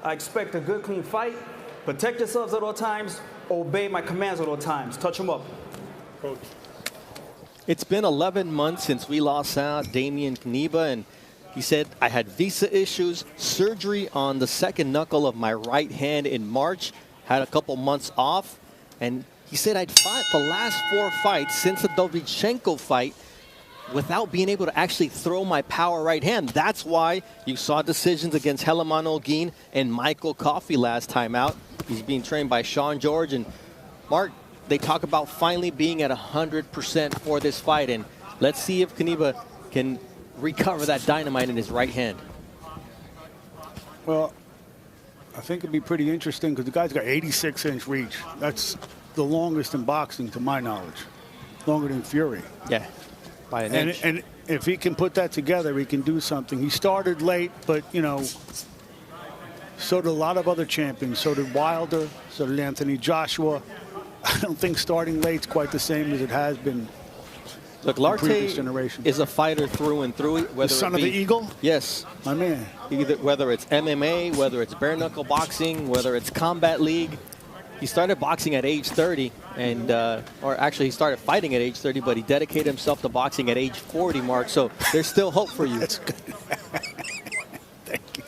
I expect a good, clean fight. Protect yourselves at all times. Obey my commands at all times. Touch them up. Coach. It's been 11 months since we lost out Damian Knyba, and he said, I had visa issues, surgery on the second knuckle of my right hand in March, had a couple months off, and he said, I'd fought the last 4 fights since the Dovichenko fight without being able to actually throw my power right hand. That's why you saw decisions against Helaman Olguin and Michael Coffey last time out. He's being trained by Sean George. And Mark, they talk about finally being at 100% for this fight. And let's see if Knyba can recover that dynamite in his right hand. Well, I think it'd be pretty interesting because the guy's got 86-inch reach. That's the longest in boxing, to my knowledge. Longer than Fury. Yeah, by an inch. And if he can put that together, he can do something. He started late, but, you know, so did a lot of other champions. So did Wilder. So did Anthony Joshua. I don't think starting late's quite the same as it has been. Look, Lartey is a fighter through and through. The son of the Eagle? Yes. My man. Whether it's MMA, whether it's bare knuckle boxing, whether it's combat league. He started boxing at age 30, and or actually he started fighting at age 30, but he dedicated himself to boxing at age 40, Mark. So there's still hope for you. That's good. Thank you.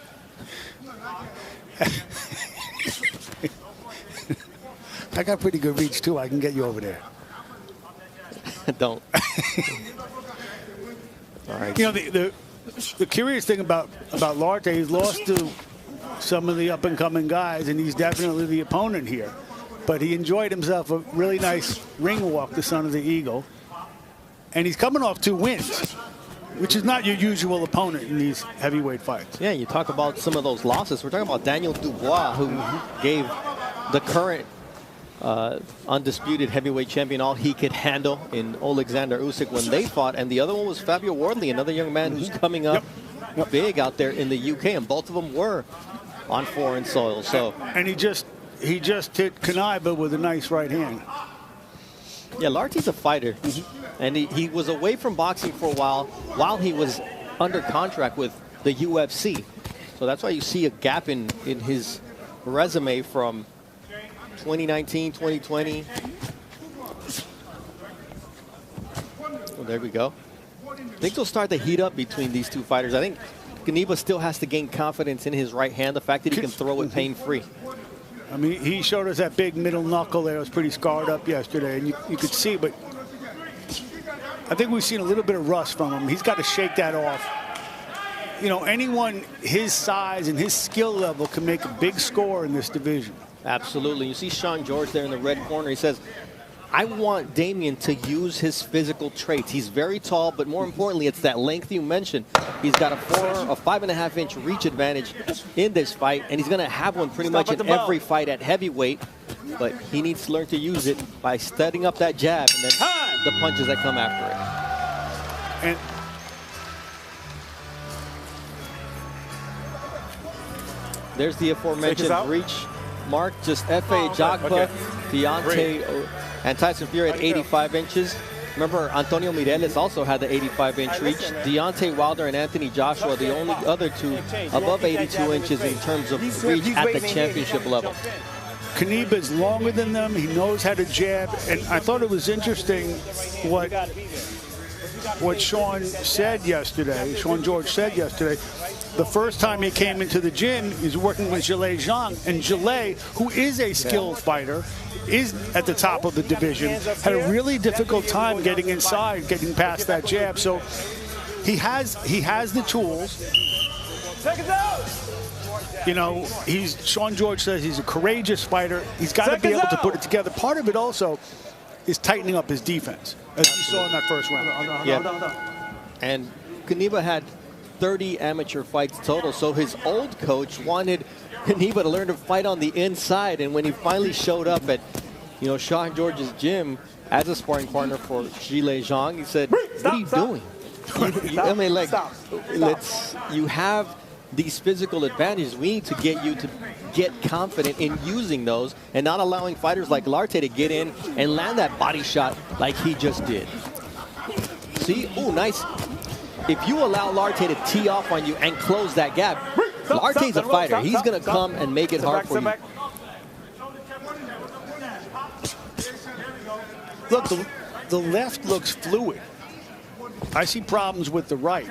I got pretty good reach, too. I can get you over there. Don't. All right. You know, the curious thing about Lartey, he's lost to some of the up-and-coming guys, and he's definitely the opponent here. But he enjoyed himself a really nice ring walk, the son of the Eagle. And he's coming off 2 wins, which is not your usual opponent in these heavyweight fights. Yeah, you talk about some of those losses. We're talking about Daniel Dubois, who gave the current undisputed heavyweight champion all he could handle in Alexander Usyk when they fought. And the other one was Fabio Wardley, another young man who's coming up big out there in the UK. And both of them were on foreign soil. So and he just hit Knyba with a nice right hand. Yeah, Lartey's a fighter, and he was away from boxing for a while he was under contract with the UFC. So that's why you see a gap in his resume from 2019, 2020. Well, there we go. Things will start to heat up between these two fighters. I think Knyba still has to gain confidence in his right hand, the fact that he can throw it pain-free. I mean, he showed us that big middle knuckle there. It was pretty scarred up yesterday, and you could see, but I think we've seen a little bit of rust from him. He's got to shake that off. You know, anyone his size and his skill level can make a big score in this division. Absolutely. You see Sean George there in the red corner. He says, I want Damian to use his physical traits. He's very tall, but more importantly, it's that length you mentioned. He's got a 5.5-inch reach advantage in this fight, and he's going to have one pretty much in every fight at heavyweight. But he needs to learn to use it by studying up that jab and then the punches that come after it. And there's the aforementioned reach. Mark, just F.A. Jagba, Deontay, and Tyson Fury at 85 inches. Remember, Antonio Mireles also had the 85-inch reach. Deontay Wilder and Anthony Joshua, the only other two above 82 inches in terms of reach at the championship level. Knyba is longer than them. He knows how to jab. And I thought it was interesting what Sean said yesterday, Sean George said yesterday. The first time he came into the gym, he's working with Zhilei Zhang. And Zhilei, who is a skilled fighter, is at the top of the division, had a really difficult time getting inside, getting past that jab. So he has the tools. You know, Sean George says he's a courageous fighter. He's got to be able to put it together. Part of it also is tightening up his defense, as we saw in that first round. Yeah. And Knyba had 30 amateur fights total, so his old coach wanted Knyba to learn to fight on the inside, and when he finally showed up at, you know, Sean George's gym as a sparring partner for Zhilei Zhang, he said, what are you doing? I mean, like, you have these physical advantages. We need to get you to get confident in using those and not allowing fighters like Lartey to get in and land that body shot like he just did. See? Ooh, nice. If you allow Lartey to tee off on you and close that gap, Lartey's a fighter. He's going to come and make it hard for you. Look, the left looks fluid. I see problems with the right.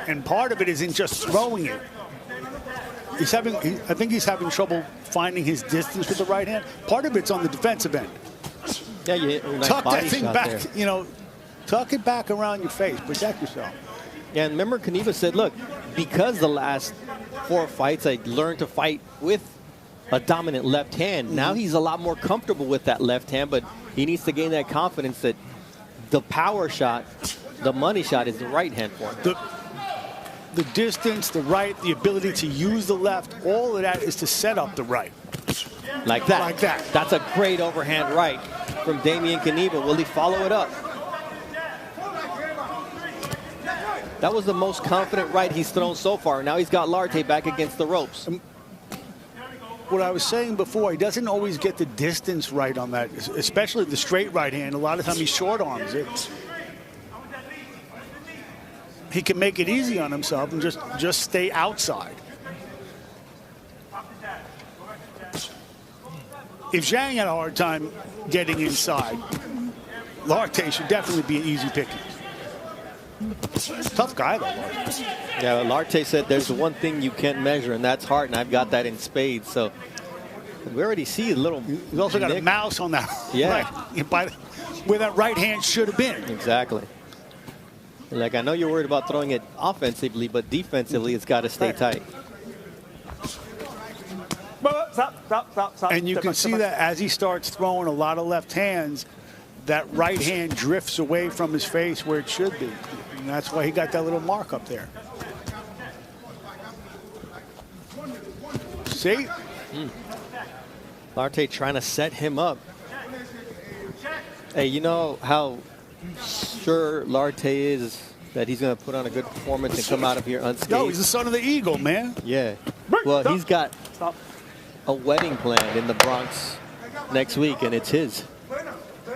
And part of it isn't just throwing it. I think he's having trouble finding his distance with the right hand. Part of it's on the defensive end. Yeah, you hit a nice Tuck body that thing shot back, there. you know, tuck it back around your face. Protect yourself. Yeah, and remember Knyba said, look, because the last 4 fights I learned to fight with a dominant left hand. Now he's a lot more comfortable with that left hand, but he needs to gain that confidence that the power shot, the money shot is the right hand for him. The distance, the right, the ability to use the left, all of that is to set up the right. Like that. Like that. That's a great overhand right from Damian Knyba. Will he follow it up? That was the most confident right he's thrown so far. Now he's got Lartey back against the ropes. What I was saying before, he doesn't always get the distance right on that, especially the straight right hand. A lot of times he short arms it. He can make it easy on himself and just stay outside. If Zhang had a hard time getting inside, Lartey should definitely be an easy picking. Tough guy, though. Lartey. Yeah, Lartey said there's one thing you can't measure, and that's heart, and I've got that in spades. So we already see a little. He's also got a mouse on that. Yeah. Right, where that right hand should have been. Exactly. Like, I know you're worried about throwing it offensively, but defensively, it's got to stay tight. Stop. And you can see that as he starts throwing a lot of left hands, that right hand drifts away from his face where it should be. And that's why he got that little mark up there. See? Lartey trying to set him up. Hey, you know how sure Lartey is that he's going to put on a good performance and come out of here unscathed? No, he's the son of the Eagle, man. Yeah. Well, he's got a wedding planned in the Bronx next week, and it's his.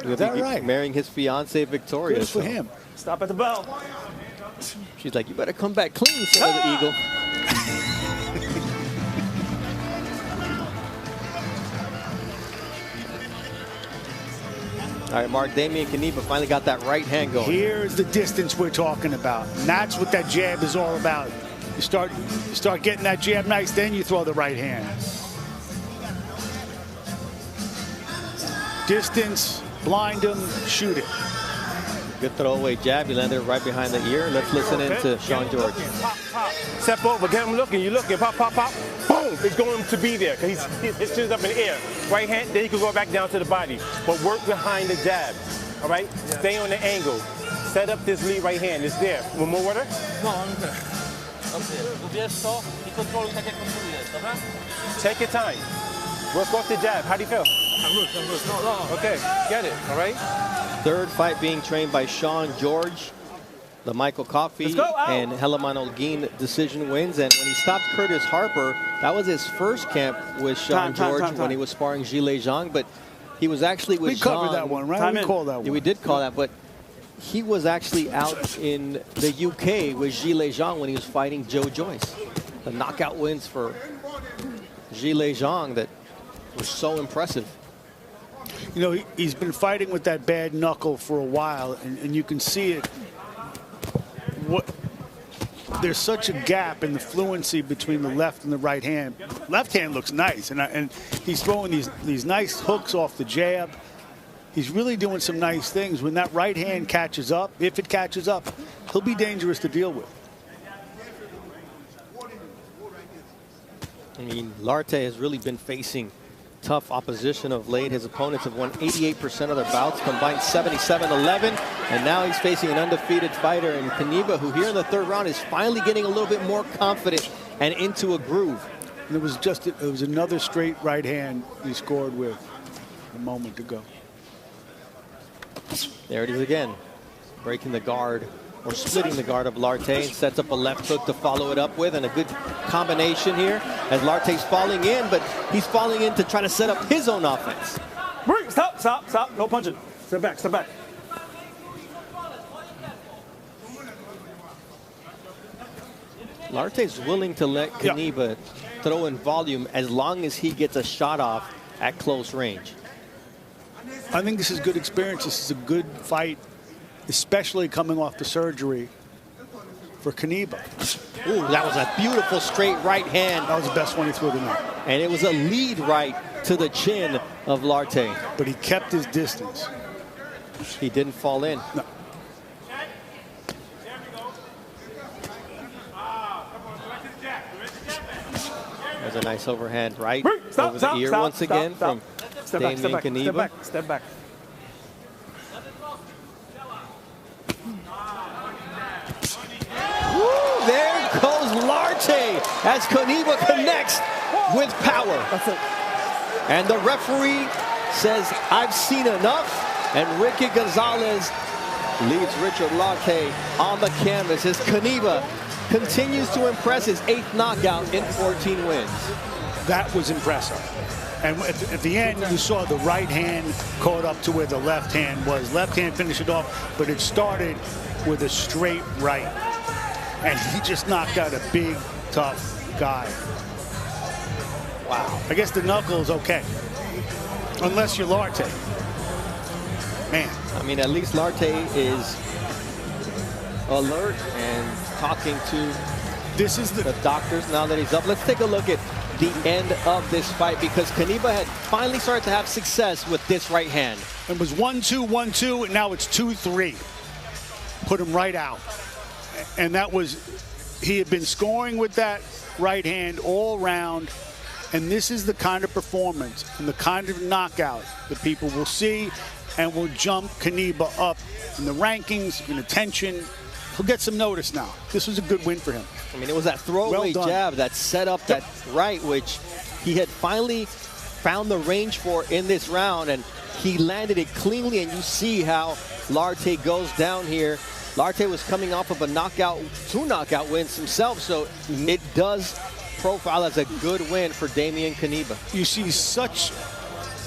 Is that right? Marrying his fiancée, Victoria. Good for him. Stop at the bell. She's like, you better come back clean, son of the Eagle. All right, Mark, Damian Knyba finally got that right hand going. Here's the distance we're talking about. And that's what that jab is all about. You start getting that jab nice, then you throw the right hand. Distance, blind him, shoot it. Good throwaway jab. He landed right behind the ear. Let's listen in to Sean George. Pop, pop. Step over, get him looking. You looking, pop, pop, pop. Boom! It's going to be there because his chin's up in the air. Right hand, then he can go back down to the body. But work behind the jab. All right? Yeah. Stay on the angle. Set up this lead right hand. It's there. One more water? No, I'm good. Take your time. Work off the jab. How do you feel? I'm good. No. Okay, get it. All right? Third fight being trained by Sean George. The Michael Coffey and Helaman Olguin decision wins. And when he stopped Curtis Harper, that was his first camp with Sean George when he was sparring Gilles Zhang. But he was actually with We covered that one, right? We called that one. Yeah, we did call that. But he was actually out in the UK with Gilles Zhang when he was fighting Joe Joyce. The knockout wins for Gilles Zhang that was so impressive. You know, he's been fighting with that bad knuckle for a while, and you can see it. There's such a gap in the fluency between the left and the right hand. Left hand looks nice, and he's throwing these nice hooks off the jab. He's really doing some nice things. When that right hand catches up, if it catches up, he'll be dangerous to deal with. I mean, Lartey has really been facing tough opposition of late. His opponents have won 88% of their bouts, combined 77-11, and now he's facing an undefeated fighter in Knyba, who here in the third round is finally getting a little bit more confident and into a groove. And it was another straight right hand he scored with a moment ago. There it is again, breaking the guard or splitting the guard of Lartey, and sets up a left hook to follow it up with, and a good combination here as Lartey's falling in, but he's falling in to try to set up his own offense. Stop. No punching. Step back. Lartey's willing to let Knyba throw in volume as long as he gets a shot off at close range. I think this is good experience. This is a good fight, especially coming off the surgery for Knyba. Ooh, that was a beautiful straight right hand. That was the best one he threw tonight. And it was a lead right to the chin of Lartey. But he kept his distance. He didn't fall in. No. There's a nice overhand right over the ear once again from Damian Knyba. Step back. Woo, there goes Lartey as Knyba connects with power. That's it. And the referee says, I've seen enough. And Ricky Gonzalez leaves Richard Lartey on the canvas as Knyba continues to impress, his 8th knockout in 14 wins. That was impressive. And at the end, you saw the right hand caught up to where the left hand was. Left hand finished it off, but it started with a straight right. And he just knocked out a big, tough guy. Wow. I guess the knuckle is okay. Unless you're Lartey. Man. I mean, at least Lartey is alert and talking to the doctors now that he's up. Let's take a look at the end of this fight, because Knyba had finally started to have success with this right hand. It was 1-2, 1-2, and now it's 2-3. Put him right out. And that was, he had been scoring with that right hand all round. And this is the kind of performance and the kind of knockout that people will see and will jump Knyba up in the rankings, in attention. He'll get some notice now. This was a good win for him. I mean, it was that throwaway jab that set up that right, which he had finally found the range for in this round, and he landed it cleanly, and you see how Lartey goes down here. Lartey was coming off of two knockout wins himself, so it does profile as a good win for Damian Knyba. You see such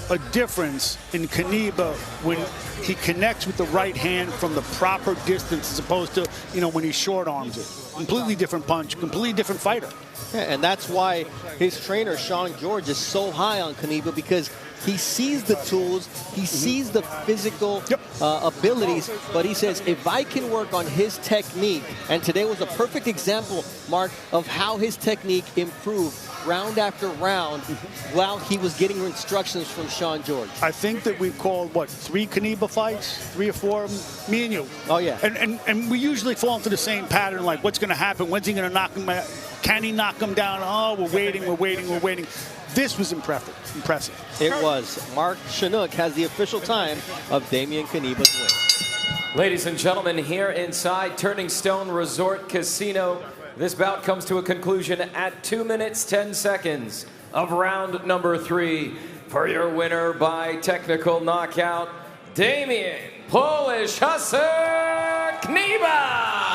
a difference in Knyba when he connects with the right hand from the proper distance as opposed to, when he short arms it. Completely different punch, completely different fighter. Yeah, and that's why his trainer, Sean George, is so high on Knyba, because he sees the tools, he sees the physical abilities, but he says, if I can work on his technique, and today was a perfect example, Mark, of how his technique improved round after round while he was getting instructions from Sean George. I think that we've called, 3 Knyba fights? 3 or 4 of them? Me and you. Oh, yeah. And we usually fall into the same pattern, like what's going to happen? When's he going to knock him out? Can he knock him down? Oh, we're waiting. This was impressive. It was. Mark Chinook has the official time of Damian Knyba's win. Ladies and gentlemen, here inside Turning Stone Resort Casino, this bout comes to a conclusion at 2 minutes, 10 seconds of round number 3. For your winner by technical knockout, Damian Polish Husser Knyba.